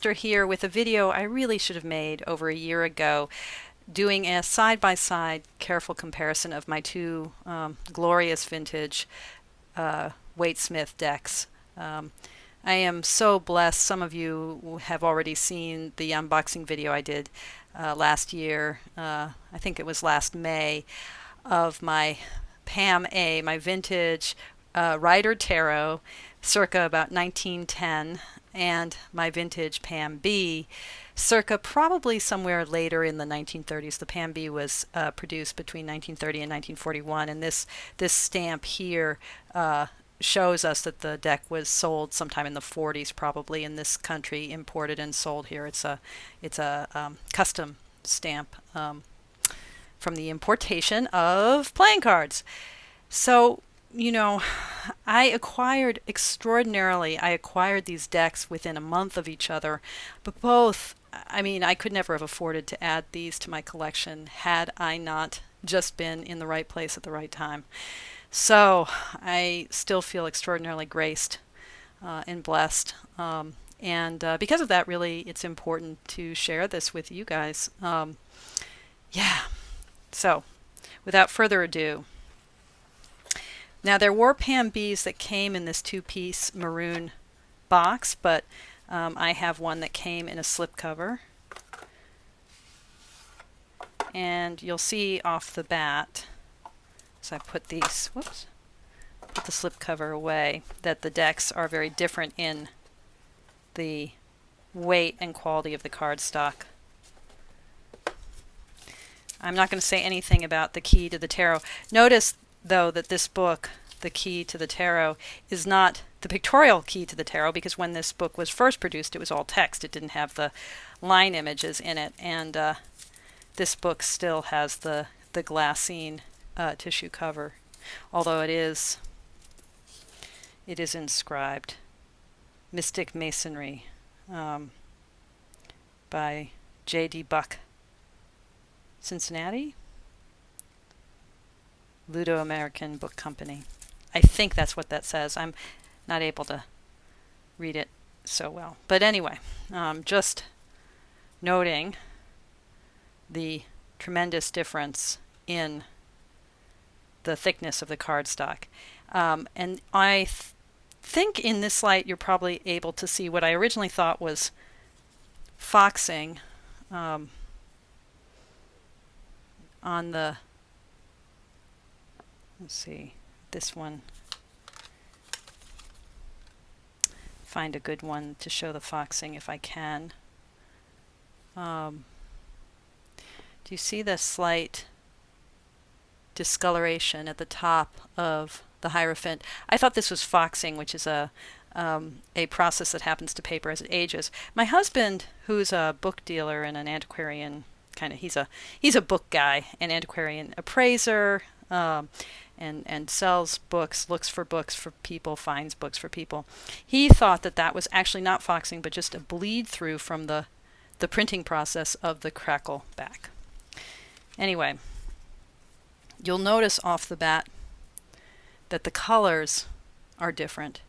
chapter here with a video I really should have made over a year ago, doing a side-by-side careful comparison of my two glorious vintage Waite-Smith decks. I am so blessed. Some of you have already seen the unboxing video I did last year. I think it was last May, of my Pam A, my vintage Rider Tarot, circa about 1910, and my vintage Pam B, circa probably somewhere later in the 1930s. The Pam B was produced between 1930 and 1941, and this stamp here shows us that the deck was sold sometime in the 40s, probably in this country, imported and sold here. It's a custom stamp from the importation of playing cards. So, you know, I acquired these decks within a month of each other, but both, I mean, I could never have afforded to add these to my collection had I not just been in the right place at the right time. So I still feel extraordinarily graced and blessed. And because of that, really, it's important to share this with you guys. Yeah. So without further ado, now there were Pam Bs that came in this two-piece maroon box, but I have one that came in a slipcover. And you'll see off the bat, as I put these, put the slipcover away, that the decks are very different in the weight and quality of the cardstock. I'm not going to say anything about the Key to the Tarot. Notice, though, that this book, The Key to the Tarot, is not the pictorial Key to the Tarot, because when this book was first produced, it was all text. It didn't have the line images in it, and this book still has the glassine tissue cover, although it is inscribed Mystic Masonry by J.D. Buck, Cincinnati, Ludo-American Book Company. I think that's what that says. I'm not able to read it so well. But anyway, just noting the tremendous difference in the thickness of the cardstock. And I think in this light you're probably able to see what I originally thought was foxing on the, let's see, this one. Find a good one to show the foxing if I can. Do you see the slight discoloration at the top of the Hierophant? I thought this was foxing, which is a process that happens to paper as it ages. My husband, who's a book dealer and an antiquarian, he's a book guy, an antiquarian appraiser, and sells books, looks for books for people, finds books for people. He thought that was actually not foxing, but just a bleed through from the printing process of the crackle back. Anyway, you'll notice off the bat that the colors are different.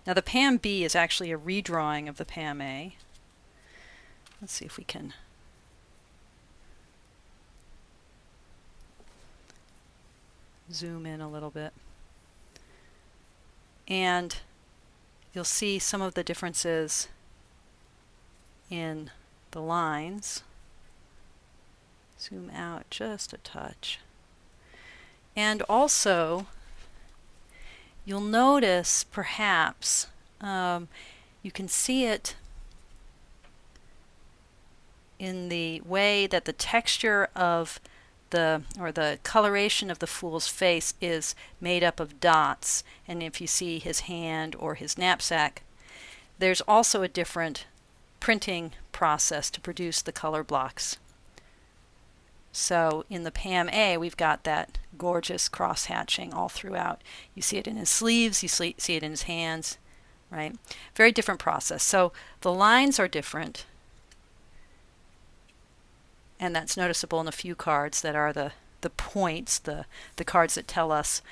Now the Pam B is actually a redrawing of the Pam A. Let's see if we can zoom in a little bit. And you'll see some of the differences in the lines. Zoom out just a touch. And also, you'll notice perhaps, you can see it in the way that the texture of the coloration of the Fool's face is made up of dots. And if you see his hand or his knapsack, there's also a different printing process to produce the color blocks. So in the Pam A, we've got that gorgeous cross-hatching all throughout. You see it in his sleeves, you see it in his hands, right? Very different process. So the lines are different, and that's noticeable in a few cards that are the points, the cards that tell us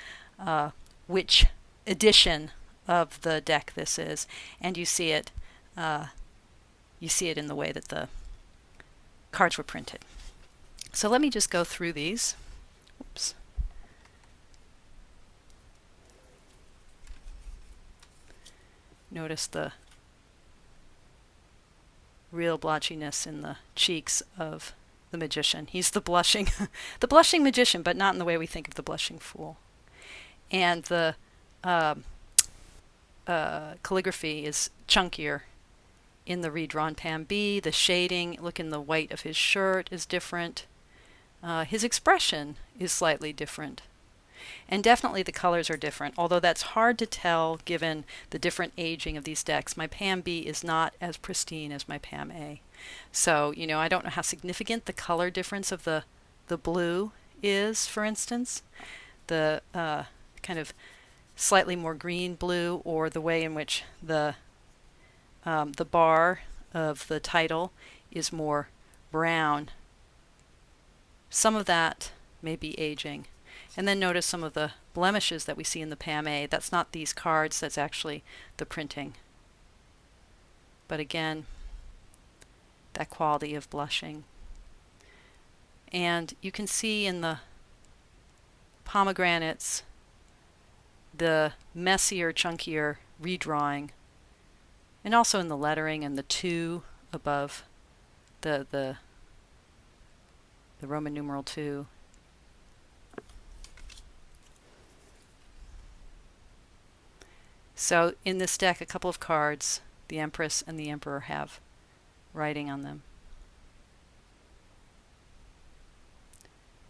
which edition of the deck this is. And you see it you see it in the way that the cards were printed. So let me just go through these. Oops. Notice the real blotchiness in the cheeks of the magician. He's the blushing magician, but not in the way we think of the blushing fool. And the calligraphy is chunkier in the redrawn Pam B. The shading, look in the white of his shirt, is different. His expression is slightly different. And definitely the colors are different, although that's hard to tell given the different aging of these decks. My Pam B is not as pristine as my Pam A. So, you know, I don't know how significant the color difference of the blue is, for instance. The kind of slightly more green blue, or the way in which the bar of the title is more brown. Some of that may be aging. And then notice some of the blemishes that we see in the Pam A. That's not these cards, that's actually the printing. But again, that quality of blushing. And you can see in the pomegranates the messier, chunkier redrawing, and also in the lettering and the 2 above the Roman numeral 2. So in this deck, a couple of cards, the Empress and the Emperor, have writing on them.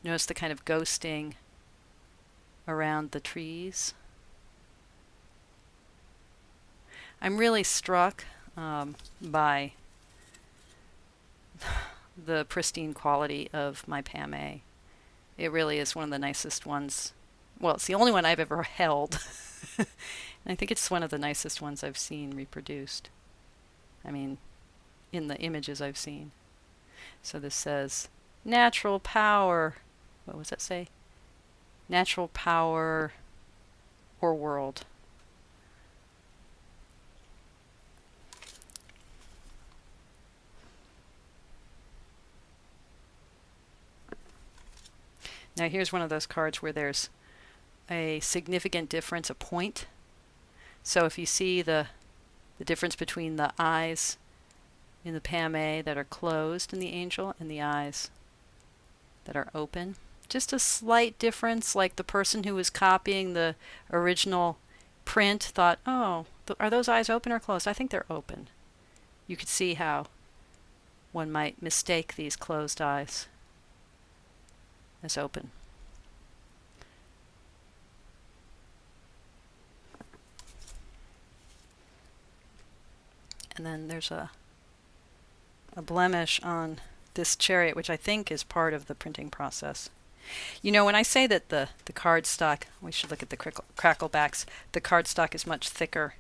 Notice the kind of ghosting around the trees. I'm really struck by the pristine quality of my Pam A. It really is one of the nicest ones. Well, it's the only one I've ever held. And I think it's one of the nicest ones I've seen reproduced. I mean, in the images I've seen. So this says, natural power. What was that say? Natural power or world. Now here's one of those cards where there's a significant difference, a point. So if you see the difference between the eyes in the Pam A that are closed in the angel and the eyes that are open, just a slight difference, like the person who was copying the original print thought, oh, are those eyes open or closed? I think they're open. You could see how one might mistake these closed eyes as open. And then there's a blemish on this chariot, which I think is part of the printing process. You know, when I say that the cardstock, we should look at the cracklebacks, the cardstock is much thicker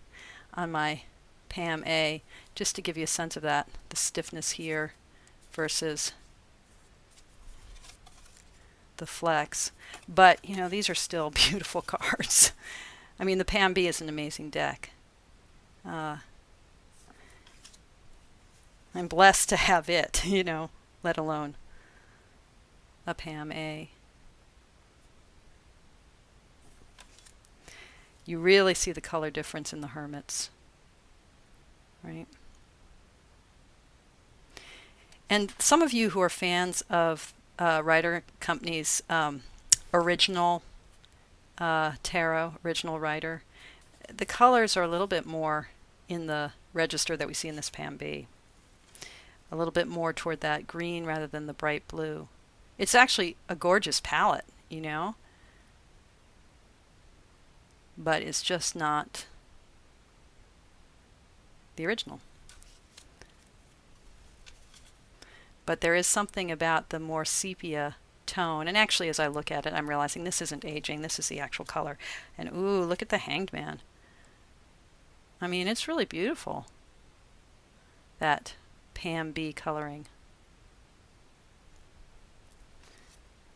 on my Pam A, just to give you a sense of that, the stiffness here versus the flex. But, you know, these are still beautiful cards. I mean, the Pam B is an amazing deck. I'm blessed to have it, you know, let alone a Pam A. You really see the color difference in the hermits, right? And some of you who are fans of Writer Company's original tarot, original writer, the colors are a little bit more in the register that we see in this Pam B. A little bit more toward that green rather than the bright blue. It's actually a gorgeous palette, you know, but it's just not the original. But there is something about the more sepia tone, and actually as I look at it, I'm realizing this isn't aging, this is the actual color. And ooh, look at the Hanged Man. I mean, it's really beautiful, that Pam B coloring.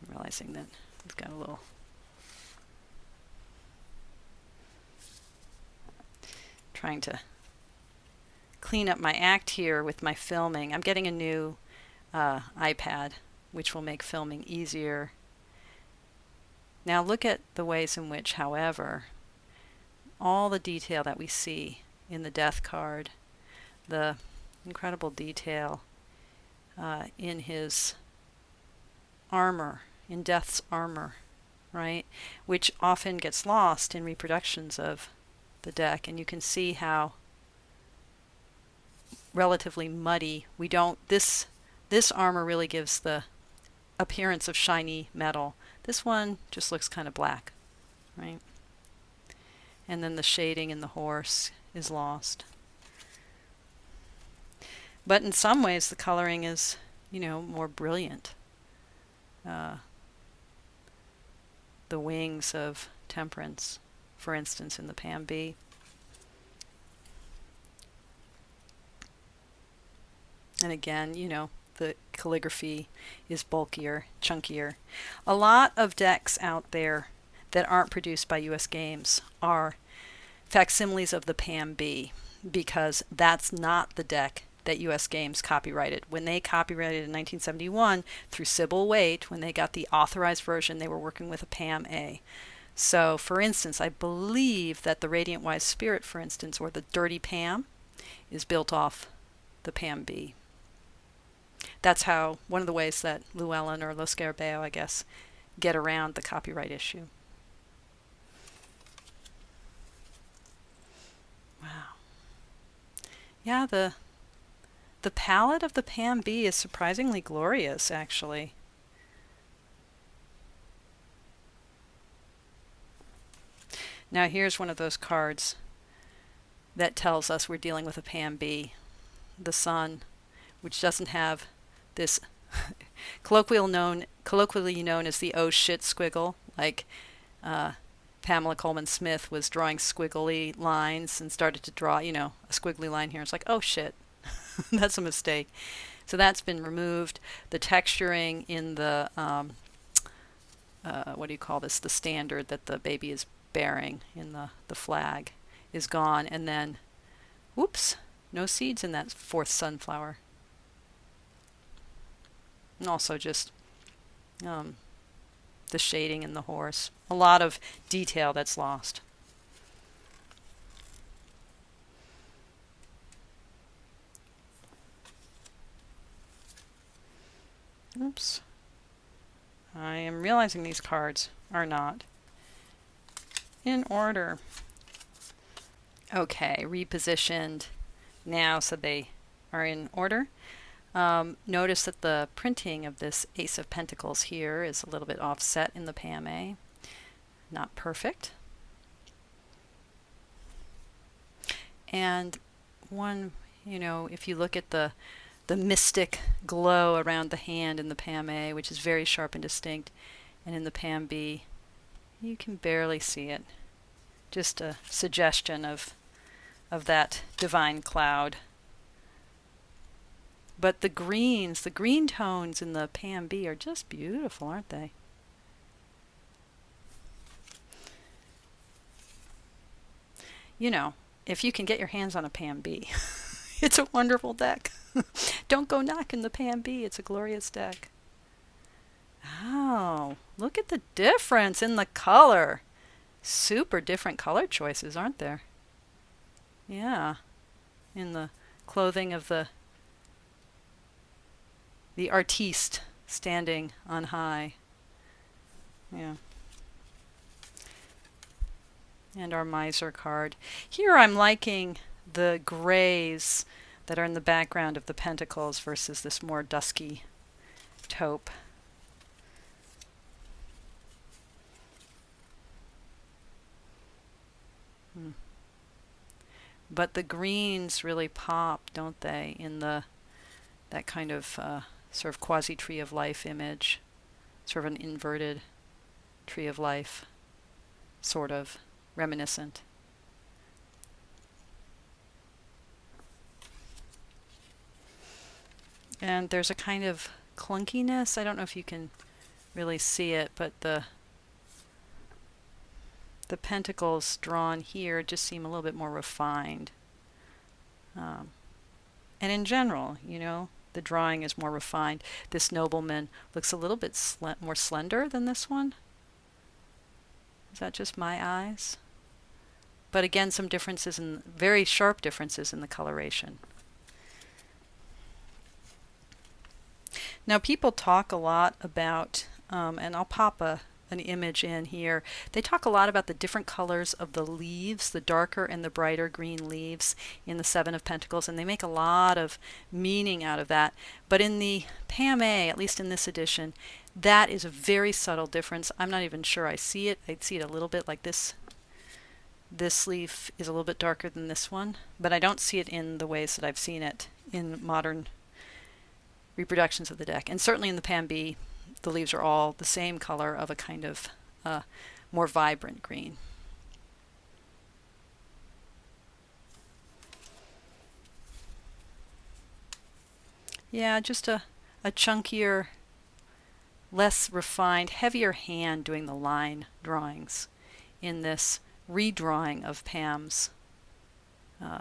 I'm realizing that it's got a little trying to clean up my act here with my filming. I'm getting a new iPad, which will make filming easier. Now look at the ways in which, however, all the detail that we see in the death card, the incredible detail in his armor, in Death's armor, right? Which often gets lost in reproductions of the deck, and you can see how relatively muddy this armor really gives the appearance of shiny metal. This one just looks kind of black, right? And then the shading in the horse is lost. But in some ways the coloring is, more brilliant. The wings of Temperance, for instance, in the Pam B. And again, the calligraphy is bulkier, chunkier. A lot of decks out there that aren't produced by US Games are facsimiles of the Pam B, because that's not the deck that US Games copyrighted. When they copyrighted in 1971 through Sybil Waite, when they got the authorized version, they were working with a Pam A. So, for instance, I believe that the Radiant Wise Spirit, for instance, or the Dirty Pam, is built off the Pam B. That's how, one of the ways that Llewellyn or Lo Scarabeo, I guess, get around the copyright issue. Wow. Yeah, the palette of the Pam B is surprisingly glorious, actually. Now here's one of those cards that tells us we're dealing with a Pam B. The Sun, which doesn't have this colloquially known as the oh shit squiggle, like Pamela Coleman Smith was drawing squiggly lines and started to draw, a squiggly line here. It's like, oh shit, that's a mistake. So that's been removed. The texturing in the, what do you call this, the standard that the baby is bearing in the flag is gone. And then, whoops, no seeds in that fourth sunflower. And also just the shading in the horse. A lot of detail that's lost. Oops. I am realizing these cards are not in order. Okay, repositioned now so they are in order. Notice that the printing of this Ace of Pentacles here is a little bit offset in the Pam A. Not perfect. And one, if you look at the mystic glow around the hand in the Pam A, which is very sharp and distinct, and in the Pam B, you can barely see it. Just a suggestion of that divine cloud. But the greens, the green tones in the Pam B are just beautiful, aren't they? If you can get your hands on a Pam B, it's a wonderful deck. Don't go knocking the Pam B. It's a glorious deck. Oh, look at the difference in the color. Super different color choices, aren't there? Yeah. In the clothing of the artiste standing on high. Yeah. And our miser card. Here I'm liking the grays that are in the background of the Pentacles versus this more dusky taupe. But the greens really pop, don't they, in that kind of sort of quasi-tree of life image, sort of an inverted tree of life, sort of reminiscent. And there's a kind of clunkiness. I don't know if you can really see it, but the pentacles drawn here just seem a little bit more refined. And in general, you know, the drawing is more refined. This nobleman looks a little bit more slender than this one. Is that just my eyes? But again, some differences in, very sharp differences in the coloration. Now people talk a lot about, and I'll pop an image in here. They talk a lot about the different colors of the leaves, the darker and the brighter green leaves in the Seven of Pentacles, and they make a lot of meaning out of that. But in the Pam A, at least in this edition, that is a very subtle difference. I'm not even sure I see it. I see it a little bit like this. This leaf is a little bit darker than this one, but I don't see it in the ways that I've seen it in modern reproductions of the deck. And certainly in the Pam B, the leaves are all the same color of a kind of more vibrant green. Yeah, just a chunkier, less refined, heavier hand doing the line drawings in this redrawing of Pam's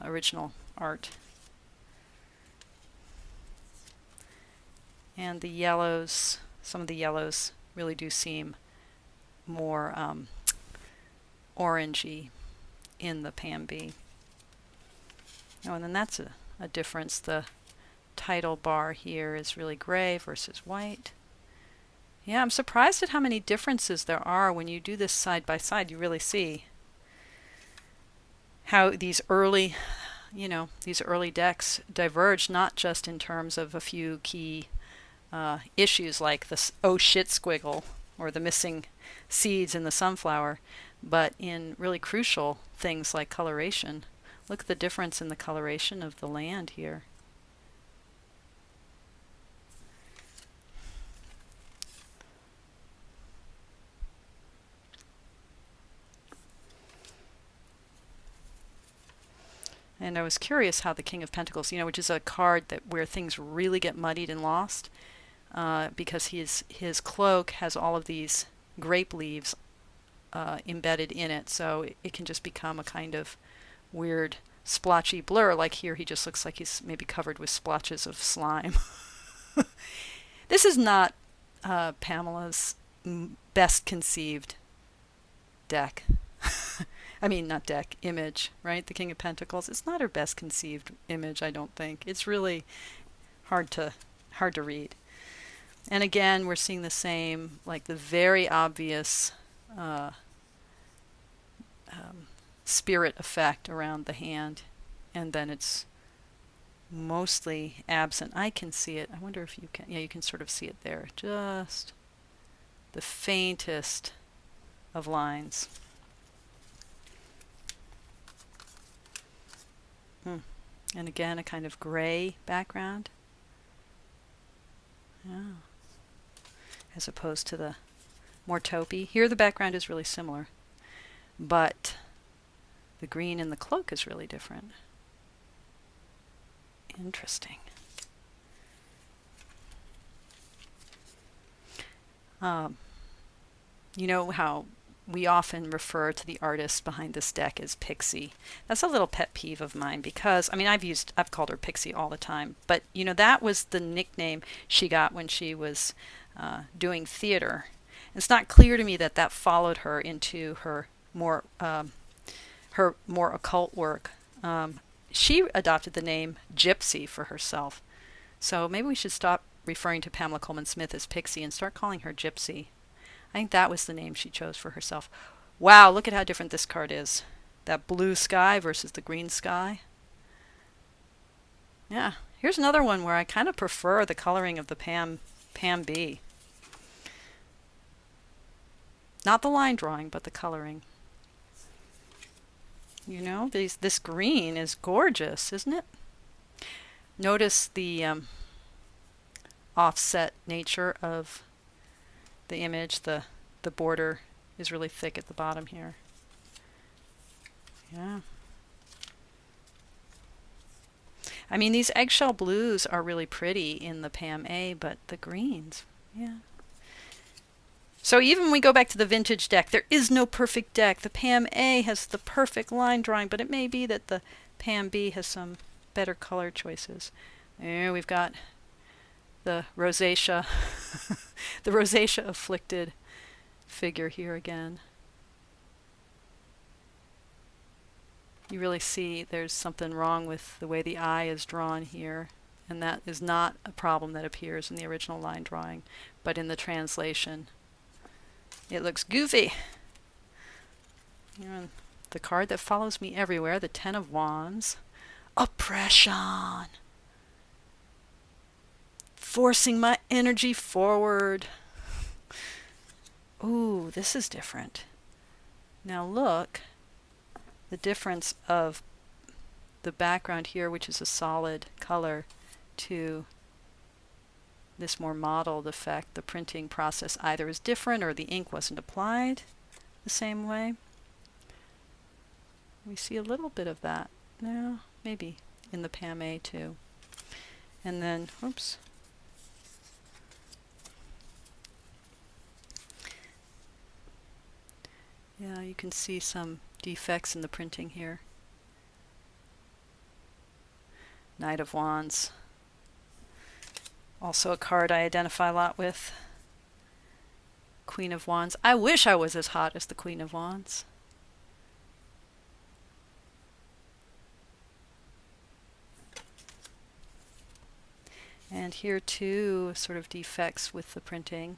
original art. And the yellows, some of the yellows really do seem more orangey in the Pam B. Oh, and then that's a difference. The title bar here is really gray versus white. Yeah, I'm surprised at how many differences there are when you do this side by side. You really see how these early, you know, these early decks diverge, not just in terms of a few key issues like the oh shit squiggle or the missing seeds in the sunflower, but in really crucial things like coloration. Look at the difference in the coloration of the land here. And I was curious how the King of Pentacles, you know, which is a card that where things really get muddied and lost, because his cloak has all of these grape leaves embedded in it, so it can just become a kind of weird splotchy blur. Like here, he just looks like he's maybe covered with splotches of slime. This is not Pamela's best conceived deck. I mean, not deck, image, right? The King of Pentacles. It's not her best conceived image, I don't think. It's really hard to read. And again, we're seeing the same, like the very obvious spirit effect around the hand, and then it's mostly absent. I can see it. I wonder if you can. Yeah, you can sort of see it there. Just the faintest of lines. And again, a kind of gray background. Yeah. As opposed to the more taupey. Here the background is really similar, but the green in the cloak is really different. Interesting. You know how we often refer to the artist behind this deck as Pixie. That's a little pet peeve of mine because, I mean, I've called her Pixie all the time, but you know, that was the nickname she got when she was doing theater. It's not clear to me that that followed her into her more occult work. She adopted the name Gypsy for herself. So maybe we should stop referring to Pamela Coleman Smith as Pixie and start calling her Gypsy. I think that was the name she chose for herself. Wow, look at how different this card is. That blue sky versus the green sky. Yeah, here's another one where I kind of prefer the coloring of the Pam B. Not the line drawing, but the coloring. You know, this green is gorgeous, isn't it? Notice the offset nature of the image. The border is really thick at the bottom here. Yeah. I mean, these eggshell blues are really pretty in the Pam A, but the greens, yeah. So even when we go back to the vintage deck, there is no perfect deck. The Pam A has the perfect line drawing, but it may be that the Pam B has some better color choices. There we've got the rosacea, the rosacea afflicted figure here again. You really see there's something wrong with the way the eye is drawn here, and that is not a problem that appears in the original line drawing, but in the translation it looks goofy. And the card that follows me everywhere, the Ten of Wands. Oppression. Forcing my energy forward. Ooh, this is different. Now look, the difference of the background here, which is a solid color, to this more mottled effect. The printing process either is different or the ink wasn't applied the same way. We see a little bit of that now, maybe in the Pam A too. And then, oops. Yeah, you can see some defects in the printing here. Knight of Wands. Also a card I identify a lot with. Queen of Wands. I wish I was as hot as the Queen of Wands. And here too, sort of defects with the printing.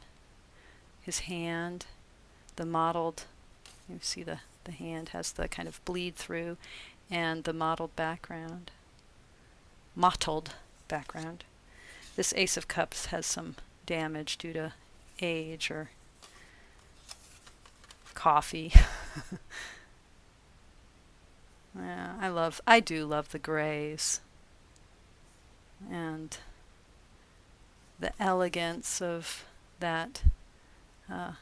His hand, the mottled, you see the hand has the kind of bleed through, and the mottled background. Mottled background. This Ace of Cups has some damage due to age or coffee. Yeah, I do love the grays. And the elegance of that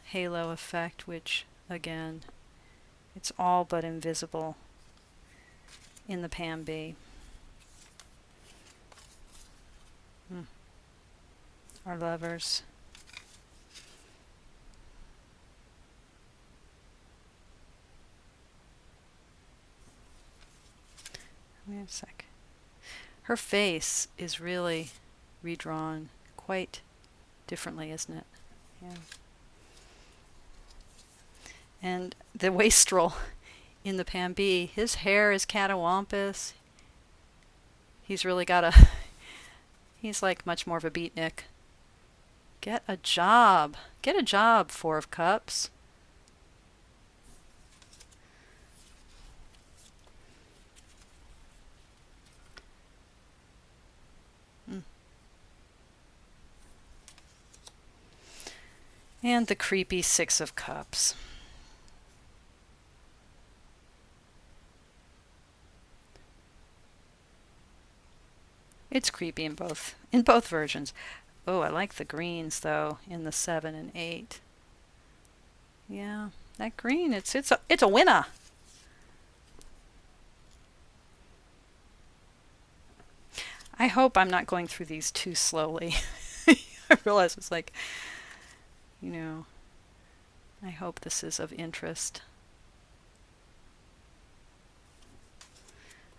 halo effect, which again, it's all but invisible in the Pam B. Our lovers. Wait a sec. Her face is really redrawn quite differently, isn't it? Yeah. And the wastrel in the Pam B, his hair is catawampus. He's really got a, he's like much more of a beatnik. Get a job. Get a job, Four of Cups. And the creepy Six of Cups. It's creepy in both versions. Oh, I like the greens though in the 7 and 8. Yeah, that green, it's a winner. I hope I'm not going through these too slowly. I realize it's like, you know, I hope this is of interest.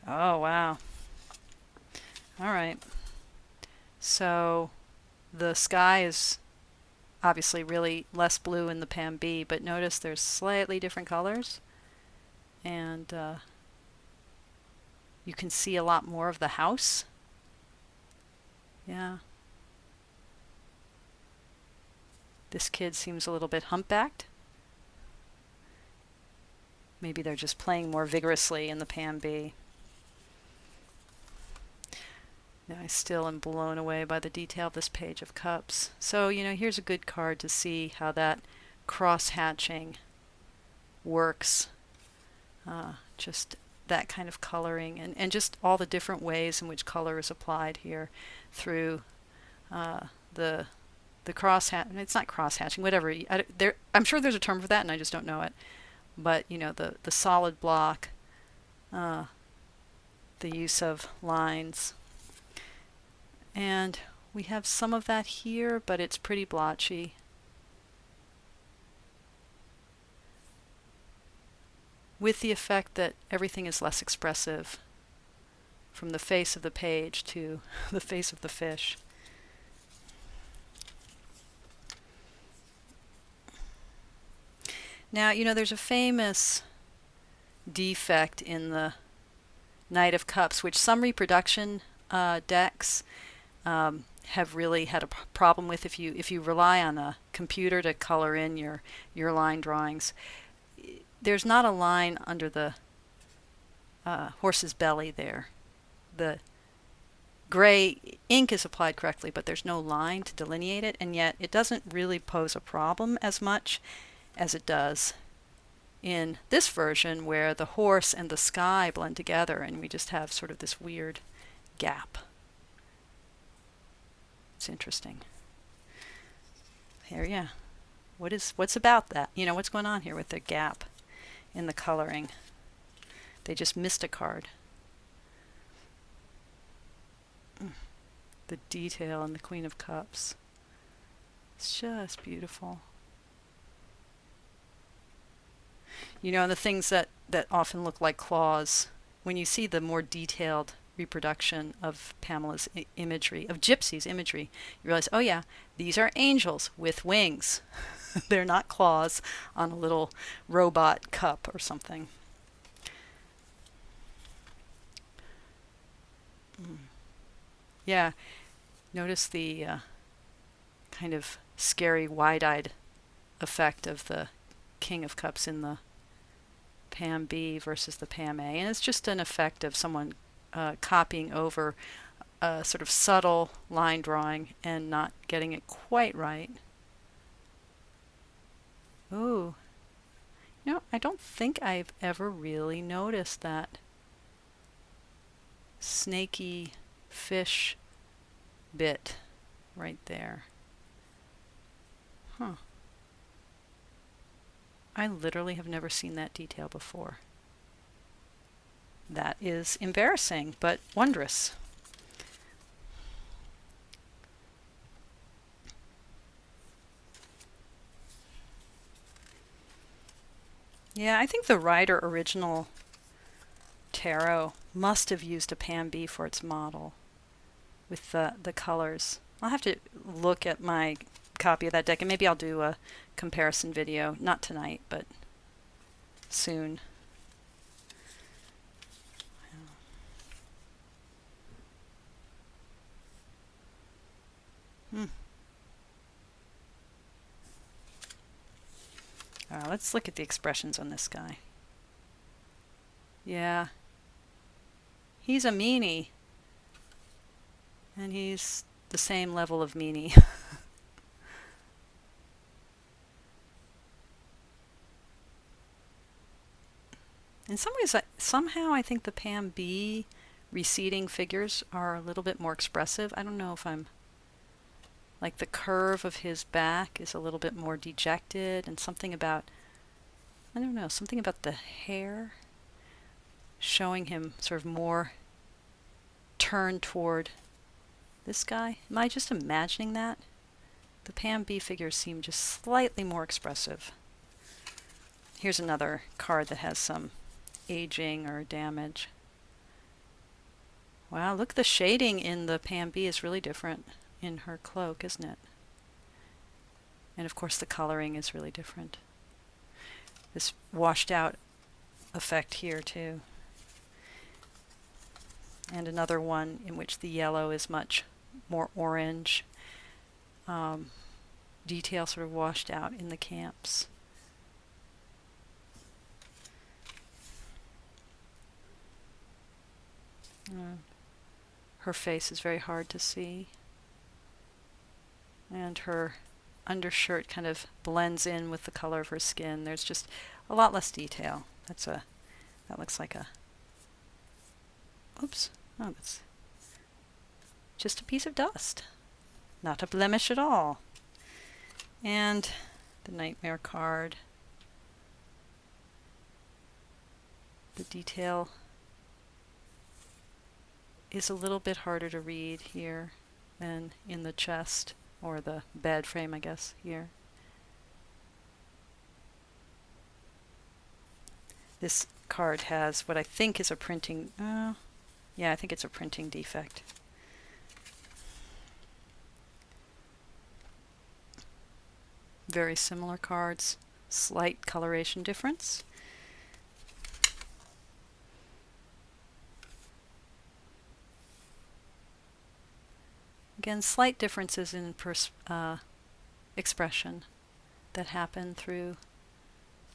Oh, wow. All right. So the sky is obviously really less blue in the Pam B, but notice there's slightly different colors. And you can see a lot more of the house. Yeah. This kid seems a little bit humpbacked. Maybe they're just playing more vigorously in the Pam B. Now I still am blown away by the detail of this Page of Cups. So, you know, here's a good card to see how that cross-hatching works. Just that kind of coloring and just all the different ways in which color is applied here through the cross-hatching. It's not cross-hatching, whatever. I'm sure there's a term for that and I just don't know it. But, you know, the solid block, the use of lines. And we have some of that here, but it's pretty blotchy. With the effect that everything is less expressive from the face of the page to the face of the fish. Now, you know, there's a famous defect in the Knight of Cups, which some reproduction decks have really had a problem with. If you rely on a computer to color in your line drawings, there's not a line under the horse's belly there. The gray ink is applied correctly, but there's no line to delineate it, and yet it doesn't really pose a problem as much as it does in this version, where the horse and the sky blend together and we just have sort of this weird gap. It's interesting. Here, yeah. What's about that? You know, what's going on here with the gap in the coloring? They just missed a card. The detail in the Queen of Cups. It's just beautiful. You know, the things that often look like claws, when you see the more detailed reproduction of Pamela's imagery, of Gypsy's imagery, you realize, oh yeah, these are angels with wings. They're not claws on a little robot cup or something. Yeah, notice the kind of scary wide-eyed effect of the King of Cups in the Pam B versus the Pam A. And it's just an effect of someone copying over a sort of subtle line drawing and not getting it quite right. Ooh. You know, I don't think I've ever really noticed that snaky fish bit right there. Huh. I literally have never seen that detail before. That is embarrassing, but wondrous. Yeah, I think the Rider original tarot must have used a Pam B for its model with the colors. I'll have to look at my copy of that deck, and maybe I'll do a comparison video, not tonight, but soon. Let's look at the expressions on this guy. Yeah. He's a meanie. And he's the same level of meanie. In some ways, somehow I think the Pam B receding figures are a little bit more expressive. I don't know if I'm... Like the curve of his back is a little bit more dejected, and something about... I don't know, something about the hair showing him sort of more turned toward this guy. Am I just imagining that? The Pam B figures seem just slightly more expressive. Here's another card that has some aging or damage. Wow, look, the shading in the Pam B is really different in her cloak, isn't it? And of course the coloring is really different. This washed out effect here too. And another one in which the yellow is much more orange. Detail sort of washed out in the camps. Her face is very hard to see. And her undershirt kind of blends in with the color of her skin. There's just a lot less detail. That looks like a... Oops. Oh, that's just a piece of dust. Not a blemish at all. And the Nightmare card. The detail is a little bit harder to read here than in the chest, or the bed frame, I guess, here. This card has what I think is a printing... Yeah, I think it's a printing defect. Very similar cards, slight coloration difference. Again, slight differences in expression that happen through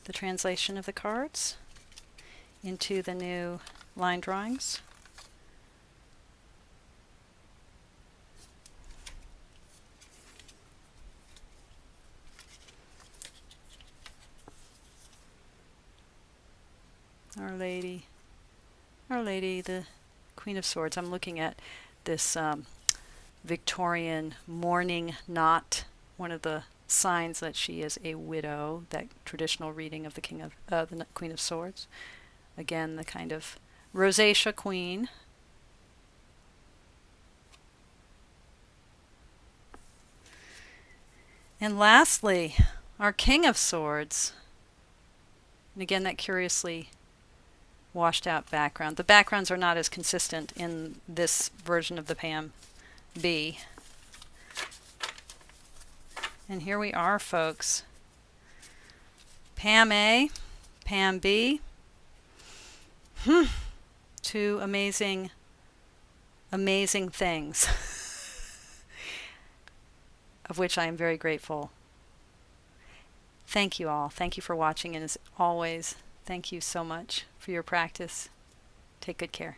the translation of the cards into the new line drawings. Our Lady, the Queen of Swords. I'm looking at this Victorian mourning knot, one of the signs that she is a widow, that traditional reading of the the Queen of Swords. Again, the kind of rosacea queen. And lastly, our King of Swords. And again, that curiously washed out background. The backgrounds are not as consistent in this version of the Pam B. And here we are, folks. Pam A, Pam B. Two amazing, amazing things, of which I am very grateful. Thank you all. Thank you for watching, and as always, thank you so much for your practice. Take good care.